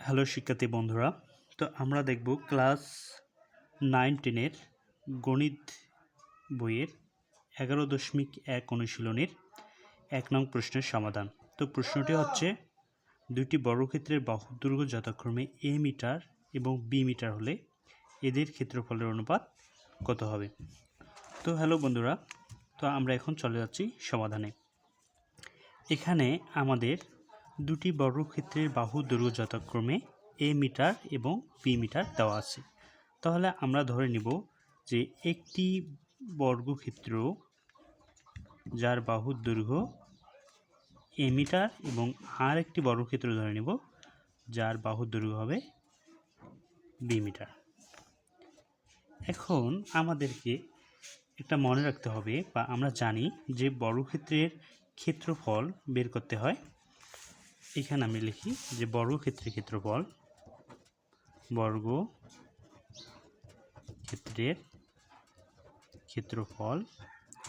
Hello শিক্ষার্থী বন্ধুরা, তো আমরা দেখব ক্লাস 9-10 গণিত বইয়ের 11.1 অনুশীলনীর 1 নং প্রশ্নের সমাধান। তো প্রশ্নটি হচ্ছে, দুইটি বর্গক্ষেত্রের বাহুর দৈর্ঘ্য যথাক্রমে a মিটার এবং b মিটার হলে এদের ক্ষেত্রফলের অনুপাত কত হবে? তো হ্যালো বন্ধুরা, তো আমরা এখন চলে যাচ্ছি সমাধানে। এখানে আমাদের দুটি বর্গক্ষেত্রের বাহুর দৈর্ঘ্য যথাক্রমে a মিটার এবং b মিটার দেওয়া আছে। তাহলে আমরা ধরে নিব যে একটি বর্গক্ষেত্র যার বাহুর দৈর্ঘ্য a মিটার এবং আর একটি বর্গক্ষেত্র ধরে নিব যার বাহুর দৈর্ঘ্য হবে b মিটার। এখন আমাদেরকে একটা মনে রাখতে হবে, বা আমরা জানি যে বর্গক্ষেত্রের ক্ষেত্রফল বের করতে হয়। এখানে আমি লিখি যে বর্গক্ষেত্রের ক্ষেত্রফল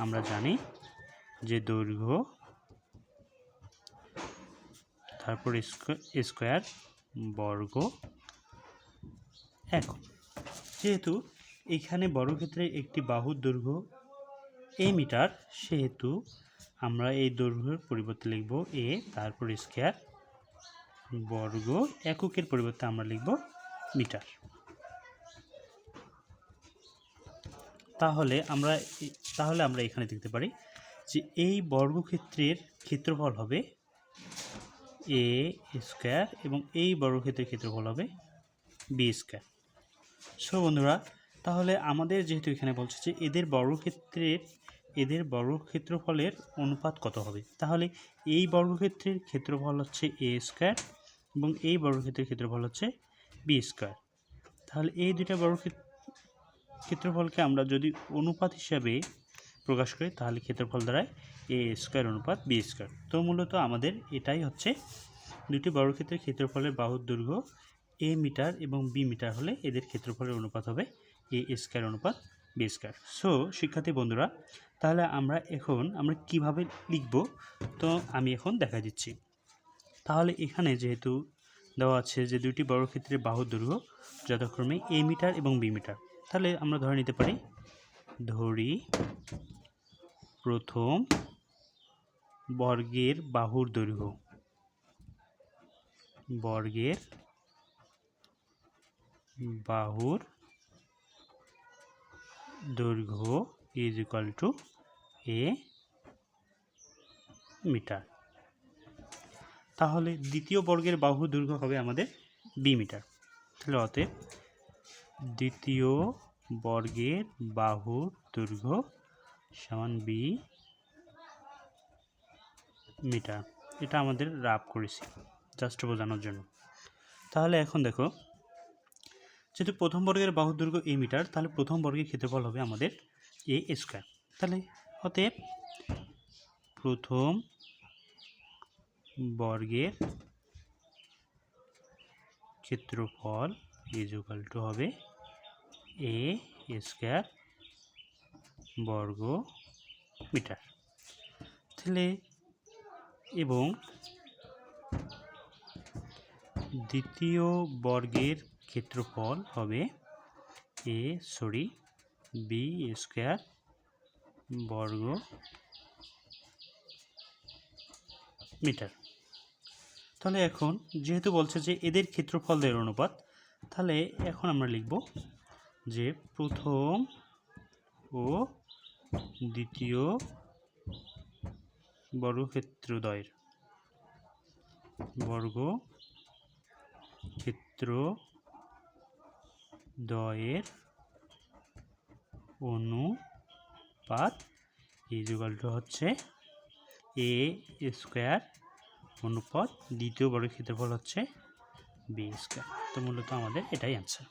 আমরা জানি যে দৈর্ঘ্য তারপর স্কয়ার বর্গ একক। যেহেতু এখানে বর্গক্ষেত্রের একটি বাহুর দৈর্ঘ্য a মিটার, সেহেতু আমরা এই দৈর্ঘ্যের পরিবর্তে লিখব a, তারপর স্কয়ার বর্গ এককের পরিবর্তে আমরা লিখব মিটার। তাহলে আমরা এখানে দেখতে পারি যে এই বর্গক্ষেত্রের ক্ষেত্রফল হবে a স্কয়ার এবং এই বর্গক্ষেত্রের ক্ষেত্রফল হবে b স্কয়ার। সো বন্ধুরা, তাহলে আমাদের যেহেতু এখানে বলছে যে এদের বর্গক্ষেত্রফলের অনুপাত কত হবে, তাহলে এই বর্গক্ষেত্রের ক্ষেত্রফল হচ্ছে a স্কয়ার এবং এই বর্গক্ষেত্রের ক্ষেত্রফল হচ্ছে b স্কয়ার। তাহলে এই দুইটা ক্ষেত্রফলকে আমরা যদি অনুপাত হিসাবে প্রকাশ করি, তাহলে ক্ষেত্রফল দ্বারায় a স্কয়ার অনুপাত b স্কয়ার। তো মূলত আমাদের এটাই হচ্ছে, দুটি বর্গক্ষেত্রের ক্ষেত্রফলের বাহুর দৈর্ঘ্য a মিটার এবং b মিটার হলে এদের ক্ষেত্রফলের অনুপাত হবে a স্কয়ার অনুপাত b স্কয়ার। সো শিক্ষার্থী বন্ধুরা, তাহলে আমরা কিভাবে লিখব, তো আমি এখন দেখা দিচ্ছি। তাহলে এখানে যেহেতু দেওয়া আছে যে দুটি বর্গক্ষেত্রের বাহুর দৈর্ঘ্য যথাক্রমে a মিটার এবং b মিটার, তাহলে আমরা ধরে নিতে পারি, প্রথম বর্গের বাহুর দৈর্ঘ্য is equal to a metre. তাহলে দ্বিতীয় বর্গের বাহুর দৈর্ঘ্য হবে আমাদের b মিটার। তাহলে অতএব দ্বিতীয় বর্গের বাহুর দৈর্ঘ্য সমান b মিটার। এটা আমাদের রাফ করেছি জাস্ট বোঝানোর জন্য। তাহলে এখন দেখো, যেহেতু প্রথম বর্গের বাহুর দৈর্ঘ্য a মিটার, তাহলে প্রথম বর্গের ক্ষেত্রফল হবে আমাদের a স্কয়ার। তাহলে অতএব প্রথম বর্গের ক্ষেত্রফল ইজ ইকুয়াল টু হবে a স্কয়ার বর্গ মিটার। তাহলে এবং দ্বিতীয় বর্গের ক্ষেত্রফল হবে b স্কয়ার বর্গ মিটার। তাহলে এখন যেহেতু বলছে যে এদের ক্ষেত্রফলের অনুপাত, তাহলে এখন আমরা লিখব যে প্রথম ও দ্বিতীয় বর্গক্ষেত্রদ্বয়ের অনুপাত ইজ ইকুয়াল টু হচ্ছে a স্কয়ার অনুপাত দ্বিতীয় বর্গের ক্ষেত্রফল হচ্ছে b স্কয়ার। তো মূলত আমাদের এটাই অ্যান্সার।